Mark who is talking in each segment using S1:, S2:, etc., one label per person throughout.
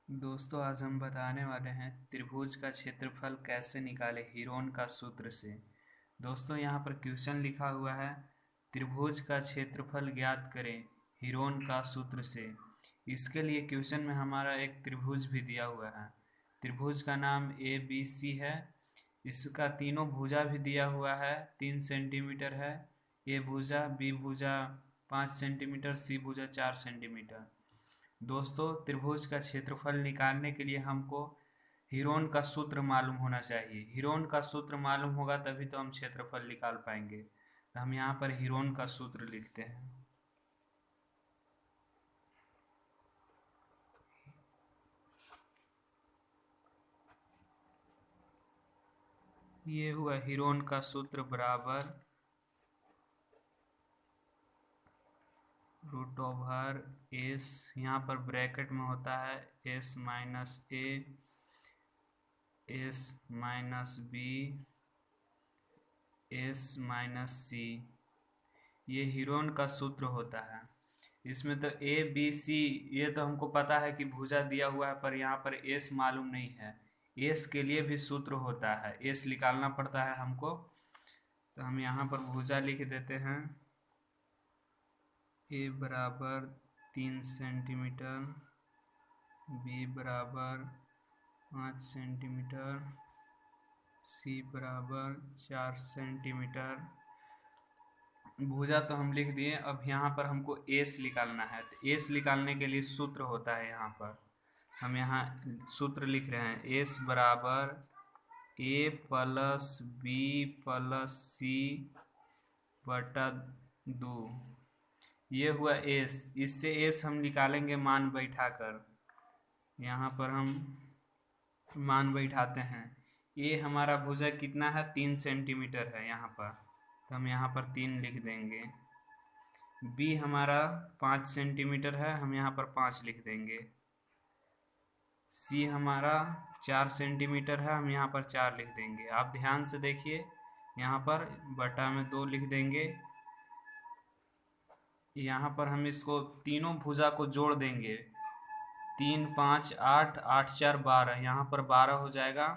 S1: दोस्तों आज हम बताने वाले हैं त्रिभुज का क्षेत्रफल कैसे निकालें हीरोन का सूत्र से। दोस्तों यहाँ पर क्वेश्चन लिखा हुआ है, त्रिभुज का क्षेत्रफल ज्ञात करें हीरोन का सूत्र से। इसके लिए क्वेश्चन में हमारा एक त्रिभुज भी दिया हुआ है। त्रिभुज का नाम ABC है। इसका तीनों भुजा भी दिया हुआ है, 3 सेंटीमीटर है। ए भुजा, बी भुजा 5 सेंटीमीटर, सी भुजा 4 सेंटीमीटर। दोस्तों त्रिभुज का क्षेत्रफल निकालने के लिए हमको हीरोन का सूत्र मालूम होना चाहिए। हीरोन का सूत्र मालूम होगा तभी तो हम क्षेत्रफल निकाल पाएंगे। तो हम यहाँ पर हीरोन का सूत्र लिखते हैं। ये हुआ हीरोन का सूत्र बराबर रूट ओवर एस, यहाँ पर ब्रैकेट में होता है S minus A, S minus B, S minus C. ये हीरोन का सूत्र होता है। इसमें तो ए बी सी ये तो हमको पता है कि भुजा दिया हुआ है, पर यहाँ पर एस मालूम नहीं है। एस के लिए भी सूत्र होता है, एस निकालना पड़ता है हमको। तो हम यहाँ पर भुजा लिख देते हैं। ए बराबर 3 सेंटीमीटर, बी बराबर 5 सेंटीमीटर, सी बराबर 4 सेंटीमीटर। भुजा तो हम लिख दिए। अब यहाँ पर हमको एस निकालना है, तो एस निकालने के लिए सूत्र होता है। यहाँ पर हम यहाँ सूत्र लिख रहे हैं, एस बराबर ए प्लस बी प्लस सी बटा 2। ये हुआ एस। इससे एस हम निकालेंगे मान बैठाकर। यहाँ पर हम मान बैठाते हैं। ये हमारा भुजा कितना है, 3 सेंटीमीटर है यहाँ पर, तो हम यहाँ पर 3 लिख देंगे। बी हमारा 5 सेंटीमीटर है, हम यहाँ पर 5 लिख देंगे। सी हमारा 4 सेंटीमीटर है, हम यहाँ पर 4 लिख देंगे। आप ध्यान से देखिए, यहाँ पर बटा में 2 लिख देंगे। यहाँ पर हम इसको तीनों भुजा को जोड़ देंगे। 3 5 8, 8 4 12, यहाँ पर 12 हो जाएगा,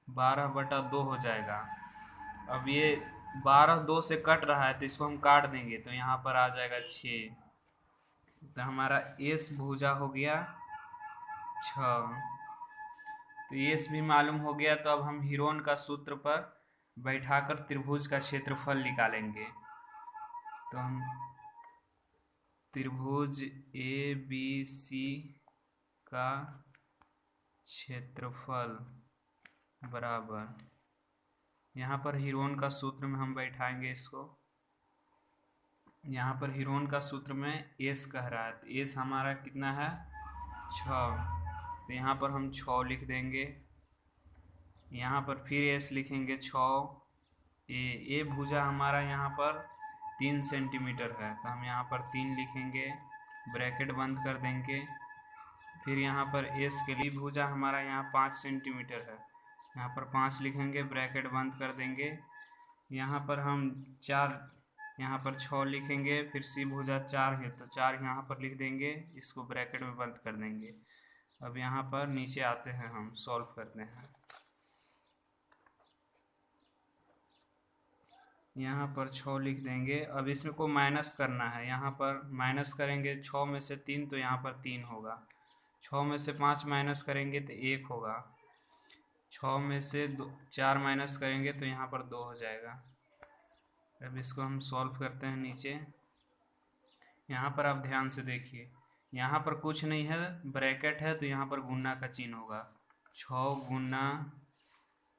S1: 12/2 हो जाएगा। अब ये 12 2 से कट रहा है तो इसको हम काट देंगे, तो यहाँ पर आ जाएगा 6। तो हमारा एस भुजा हो गया 6। तो एस भी मालूम हो गया। तो अब हम हीरोन का सूत्र पर बैठाकर त्रिभुज का क्षेत्रफल निकालेंगे। तो हम त्रिभुज ए बी सी का क्षेत्रफल बराबर, यहाँ पर हीरोन का सूत्र में हम बैठाएंगे इसको। यहाँ पर हीरोन का सूत्र में एस कह रहा है, तो एस हमारा कितना है 6, तो यहाँ पर हम 6 लिख देंगे। यहाँ पर फिर एस लिखेंगे 6। ए भुजा हमारा यहाँ पर 3 सेंटीमीटर है, तो हम यहाँ पर 3 लिखेंगे, ब्रैकेट बंद कर देंगे। फिर यहाँ पर एस के लिए भुजा हमारा यहाँ 5 सेंटीमीटर है, यहाँ पर 5 लिखेंगे, ब्रैकेट बंद कर देंगे। यहाँ पर हम 4, यहाँ पर 6 लिखेंगे। फिर सी भुजा 4 है, तो 4 यहाँ पर लिख देंगे, इसको ब्रैकेट में बंद कर देंगे। अब यहाँ पर नीचे आते हैं, हम सॉल्व करते हैं। यहाँ पर 6 लिख देंगे। अब इसमें को माइनस करना है, यहाँ पर माइनस करेंगे 6 में से 3, तो यहाँ पर 3 होगा। 6 में से 5 माइनस करेंगे तो 1 होगा। 6 में से 4 माइनस करेंगे तो यहाँ पर 2 हो जाएगा। अब इसको हम सॉल्व करते हैं नीचे। यहाँ पर आप ध्यान से देखिए, यहाँ पर कुछ नहीं है, ब्रैकेट है, तो यहाँ पर गुना का चिन्ह होगा। 6 गुना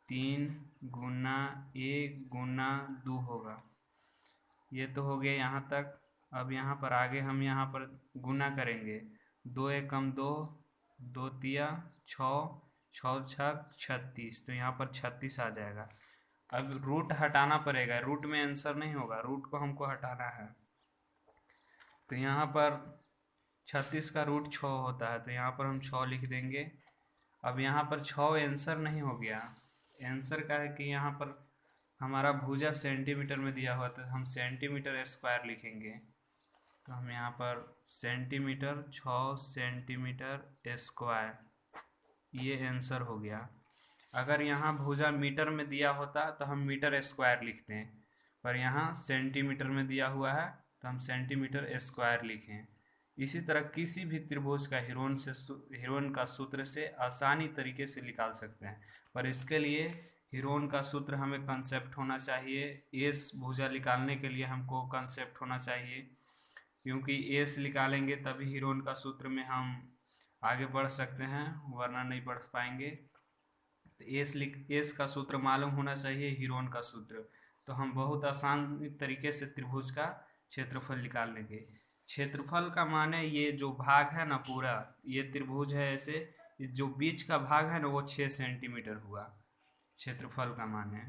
S1: 3 गुना 1 गुना 2 होगा। ये तो हो गया यहाँ तक। अब यहाँ पर आगे हम यहाँ पर गुना करेंगे। 2 एकम 2, 2 तिया 6, 6 छक 36, तो यहाँ पर 36 आ जाएगा। अब रूट हटाना पड़ेगा, रूट में आंसर नहीं होगा, रूट को हमको हटाना है। तो यहाँ पर 36 का रूट 6 होता है, तो यहाँ पर हम 6 लिख देंगे। अब यहाँ पर 6 आंसर नहीं हो गया। आंसर का है कि यहाँ पर हमारा भुजा सेंटीमीटर में दिया हुआ, तो हम सेंटीमीटर स्क्वायर लिखेंगे। तो हम यहाँ पर सेंटीमीटर 6 सेंटीमीटर स्क्वायर ये आंसर हो गया। अगर यहाँ भुजा मीटर में दिया होता तो हम मीटर स्क्वायर लिखते हैं, पर यहाँ सेंटीमीटर में दिया हुआ है तो हम सेंटीमीटर स्क्वायर लिखें। इसी तरह किसी भी त्रिभुज का हीरोन का सूत्र से आसानी तरीके से निकाल सकते हैं, पर इसके लिए हीरोन का सूत्र हमें कंसेप्ट होना चाहिए। एस भुजा निकालने के लिए हमको कंसेप्ट होना चाहिए, क्योंकि एस निकालेंगे तभी हीरोन का सूत्र में हम आगे बढ़ सकते हैं, वरना नहीं बढ़ पाएंगे। तो एस का सूत्र मालूम होना चाहिए, हीरोन का सूत्र। तो हम बहुत आसान तरीके से त्रिभुज का क्षेत्रफल निकाल लेंगे। क्षेत्रफल का माने ये जो भाग है ना पूरा, ये त्रिभुज है ऐसे, जो बीच का भाग है ना वो 6 सेंटीमीटर हुआ क्षेत्रफल का माने।